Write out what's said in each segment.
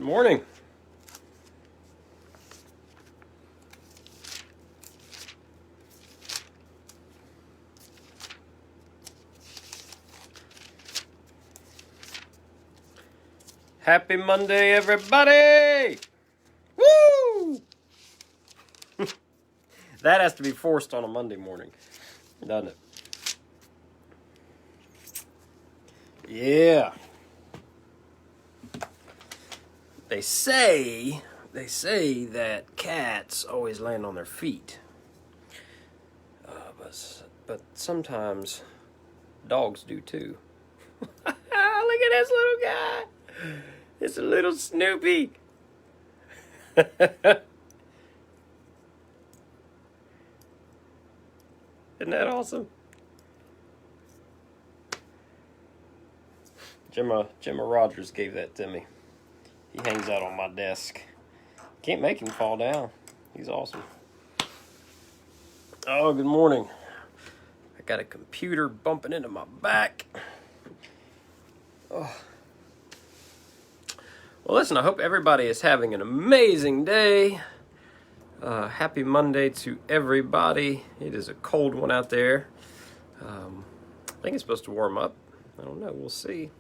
Morning. Happy Monday, everybody! Woo! That has to be forced on a Monday morning, doesn't it? Yeah. They say that cats always land on their feet. But sometimes dogs do too. Look at this little guy. It's a little Snoopy. Isn't that awesome? Gemma Rogers gave that to me. He hangs out on my desk. Can't make him fall down. He's awesome. Oh, good morning. I got a computer bumping into my back. Oh. Well, listen, I hope everybody is having an amazing day. Happy Monday to everybody. It is a cold one out there. I think it's supposed to warm up. I don't know. We'll see.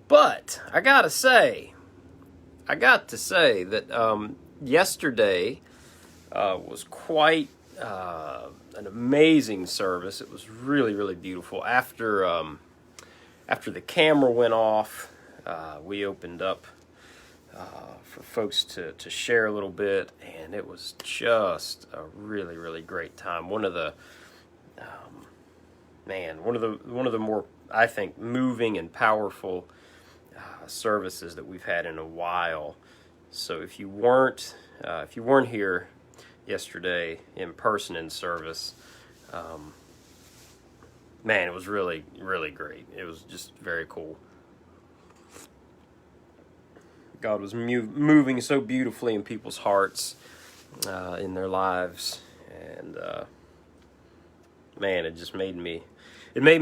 But I got to say that yesterday was quite an amazing service. It was really, really beautiful. After the camera went off, we opened up for folks to share a little bit, and it was just a really, really great time. One of the more, I think, moving and powerful services that we've had in a while. So if you weren't here yesterday in person in service, man, it was really, really great. It was just very cool. God was moving so beautifully in people's hearts, in their lives, and man, it just made me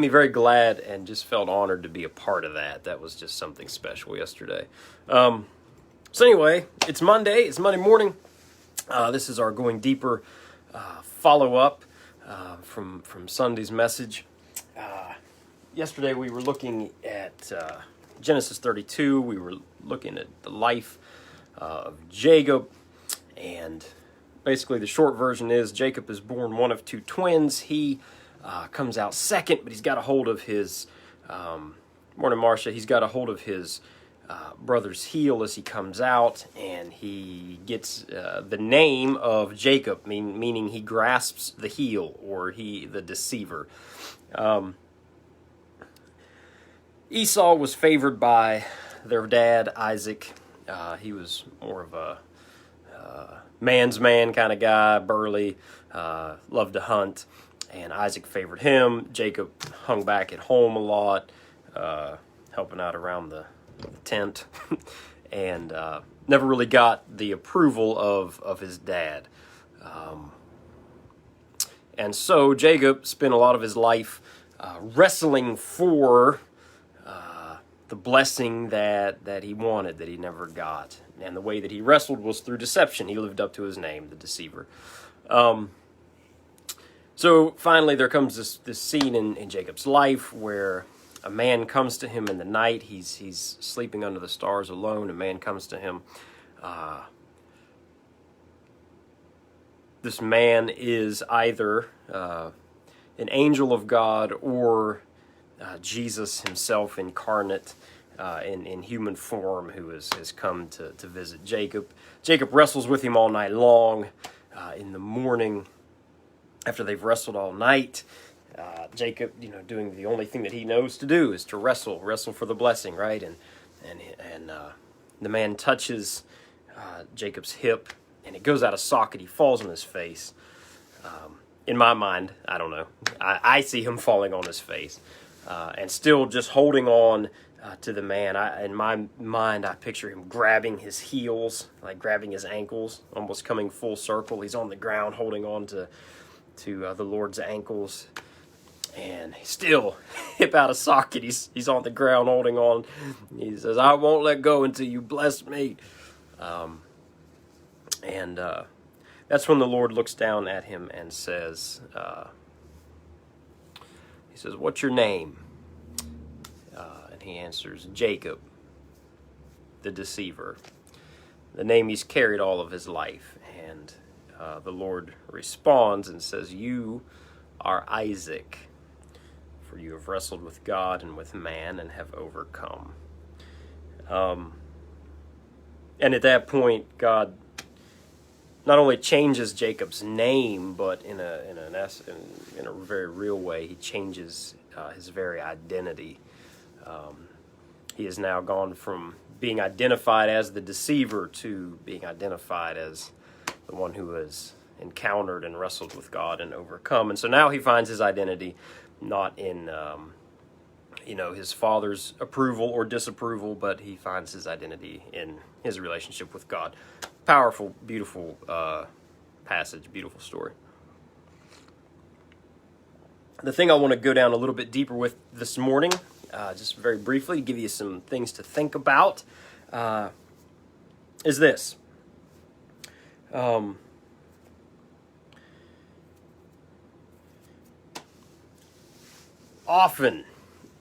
very glad and just felt honored to be a part of that. That was just something special yesterday. So anyway, it's Monday. It's Monday morning. This is our Going Deeper follow-up from Sunday's message. Yesterday we were looking at Genesis 32. We were looking at the life of Jacob, and basically the short version is Jacob is born one of two twins. He comes out second, but he's got a hold of his, morning Marcia, he's got a hold of his brother's heel as he comes out, and he gets the name of Jacob, meaning he grasps the heel, or the deceiver. Esau was favored by their dad, Isaac. He was more of a man's man kind of guy, burly, loved to hunt, and Isaac favored him. Jacob hung back at home a lot, helping out around the tent, and never really got the approval of his dad. And so Jacob spent a lot of his life wrestling for the blessing that he wanted, that he never got. And the way that he wrestled was through deception. He lived up to his name, the deceiver. So finally there comes this scene in Jacob's life where a man comes to him in the night. He's sleeping under the stars alone. A man comes to him. This man is either an angel of God or Jesus himself incarnate in human form, who has come to visit Jacob. Jacob wrestles with him all night long. In the morning, after they've wrestled all night, Jacob, doing the only thing that he knows to do is to wrestle for the blessing, right? And the man touches Jacob's hip, and it goes out of socket. He falls on his face. In my mind, I don't know. I see him falling on his face. And still just holding on to the man. In my mind, I picture him grabbing his heels, like grabbing his ankles, almost coming full circle. He's on the ground holding on to the Lord's ankles. And he's still hip out of socket. He's on the ground holding on. He says, I won't let go until you bless me. And that's when the Lord looks down at him and says, he says, what's your name? And he answers, Jacob, the deceiver. The name he's carried all of his life. And the Lord responds and says, you are Isaac, for you have wrestled with God and with man and have overcome. And at that point, God not only changes Jacob's name, but in a very real way, he changes his very identity. He has now gone from being identified as the deceiver to being identified as the one who has encountered and wrestled with God and overcome. And so now he finds his identity not in his father's approval or disapproval, but he finds his identity in his relationship with God. Powerful, beautiful passage, beautiful story. The thing I want to go down a little bit deeper with this morning, just very briefly, give you some things to think about, is this. Often,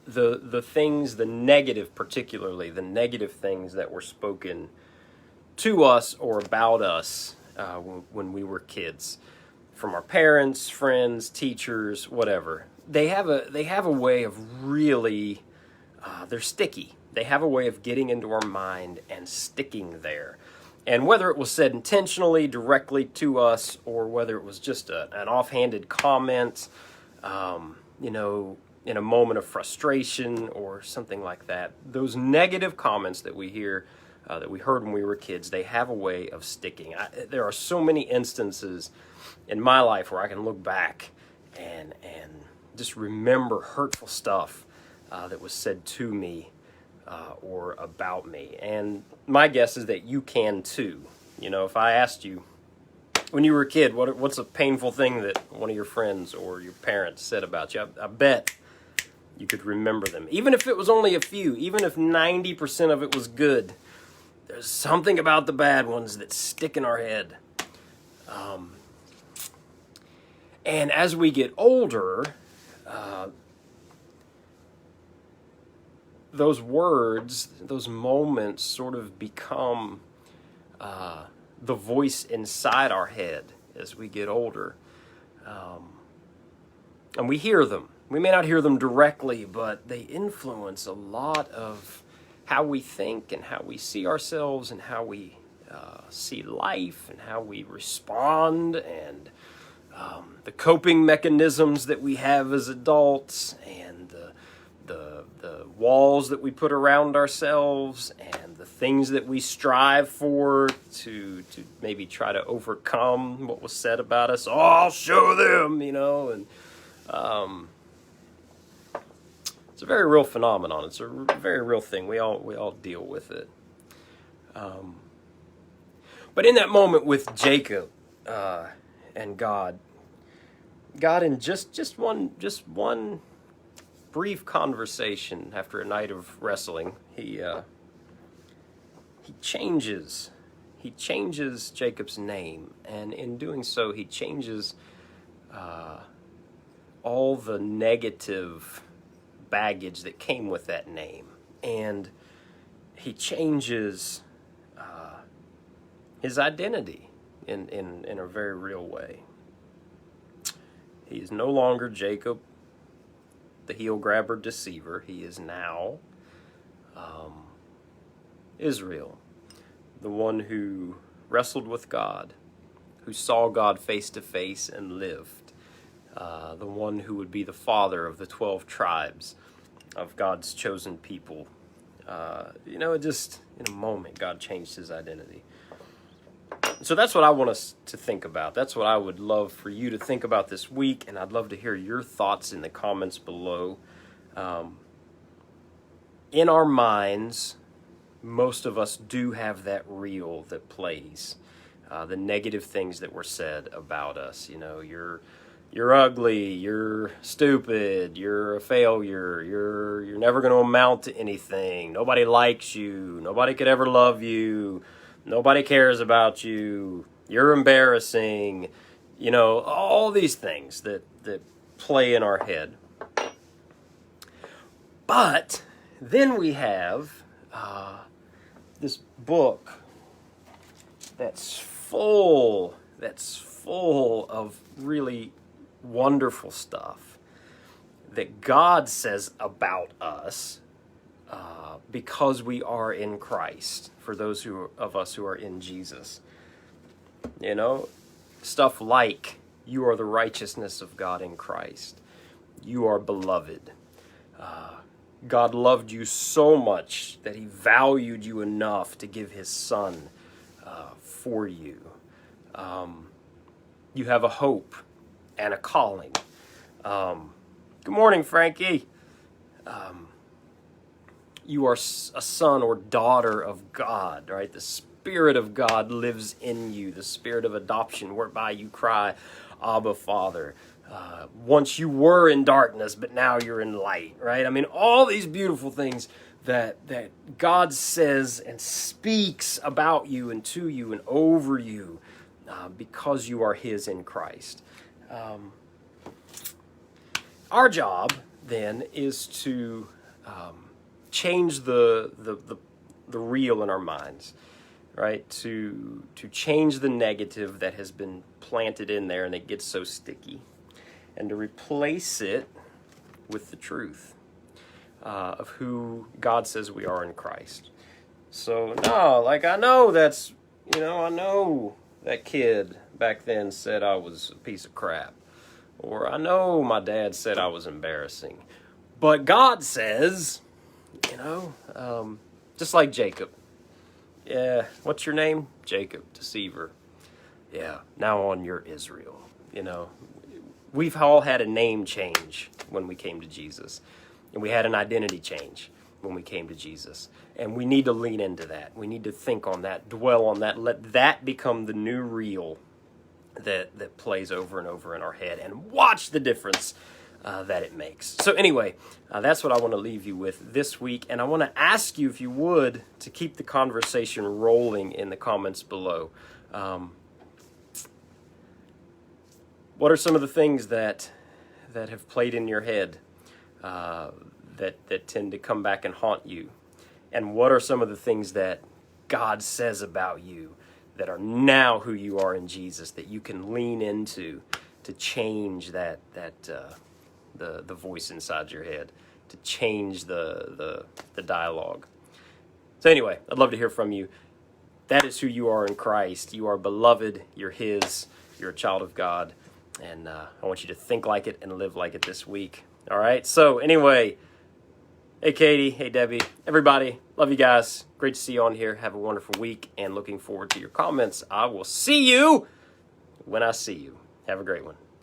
the things, the negative particularly, the negative things that were spoken to us or about us when we were kids, from our parents, friends, teachers, whatever, they have a way of really, they're sticky. They have a way of getting into our mind and sticking there. And whether it was said intentionally, directly to us, or whether it was just an offhanded comment, in a moment of frustration or something like that, those negative comments that we hear, that we heard when we were kids, they have a way of sticking. There are so many instances in my life where I can look back and just remember hurtful stuff that was said to me or about me. And my guess is that you can too. If I asked you, when you were a kid, what's a painful thing that one of your friends or your parents said about you, I bet you could remember them. Even if it was only a few, even if 90% of it was good, there's something about the bad ones that stick in our head. And as we get older, those words, those moments sort of become the voice inside our head as we get older. And we hear them. We may not hear them directly, but they influence a lot of how we think and how we see ourselves and how we see life and how we respond and the coping mechanisms that we have as adults and the walls that we put around ourselves and the things that we strive for to maybe try to overcome what was said about us. Oh, I'll show them, and it's a very real phenomenon. It's a very real thing. We all deal with it. But in that moment with Jacob and God in just one brief conversation after a night of wrestling, he changes Jacob's name, and in doing so, he changes all the negative baggage that came with that name, and he changes his identity in a very real way. He is no longer Jacob, the heel grabber deceiver. He is now Israel, the one who wrestled with God, who saw God face to face and lived, the one who would be the father of the 12 tribes of God's chosen people. Just in a moment, God changed his identity. So that's what I want us to think about. That's what I would love for you to think about this week, and I'd love to hear your thoughts in the comments below. In our minds, most of us do have that reel that plays the negative things that were said about us. Your you're ugly, you're stupid, you're a failure, you're never going to amount to anything, nobody likes you, nobody could ever love you, nobody cares about you, you're embarrassing, all these things that play in our head. But then we have this book that's full of really wonderful stuff that God says about us because we are in Christ, for those of us who are in Jesus. Stuff like, you are the righteousness of God in Christ. You are beloved. God loved you so much that he valued you enough to give his son for you. You have a hope and a calling. Good morning, Frankie. You are a son or daughter of God, right? The Spirit of God lives in you, the spirit of adoption, whereby you cry, Abba, Father. Once you were in darkness, but now you're in light, right? I mean, all these beautiful things that God says and speaks about you and to you and over you because you are his in Christ. Our job, then, is to change the real in our minds, right? To change the negative that has been planted in there and it gets so sticky, and to replace it with the truth of who God says we are in Christ. So, no, I know that's, I know that kid back then said I was a piece of crap. Or I know my dad said I was embarrassing. But God says, just like Jacob. Yeah, what's your name? Jacob, deceiver. Yeah, now on you're Israel. We've all had a name change when we came to Jesus. And we had an identity change when we came to Jesus. And we need to lean into that. We need to think on that, dwell on that, let that become the new real that plays over and over in our head, and watch the difference that it makes. So anyway, that's what I want to leave you with this week. And I want to ask you, if you would, to keep the conversation rolling in the comments below. What are some of the things that have played in your head that tend to come back and haunt you? And what are some of the things that God says about you that are now who you are in Jesus, that you can lean into to change the voice inside your head, to change the dialogue? So anyway, I'd love to hear from you. That is who you are in Christ. You are beloved. You're his. You're a child of God. And I want you to think like it and live like it this week. All right? So anyway, hey, Katie. Hey, Debbie. Everybody, love you guys. Great to see you on here. Have a wonderful week, and looking forward to your comments. I will see you when I see you. Have a great one.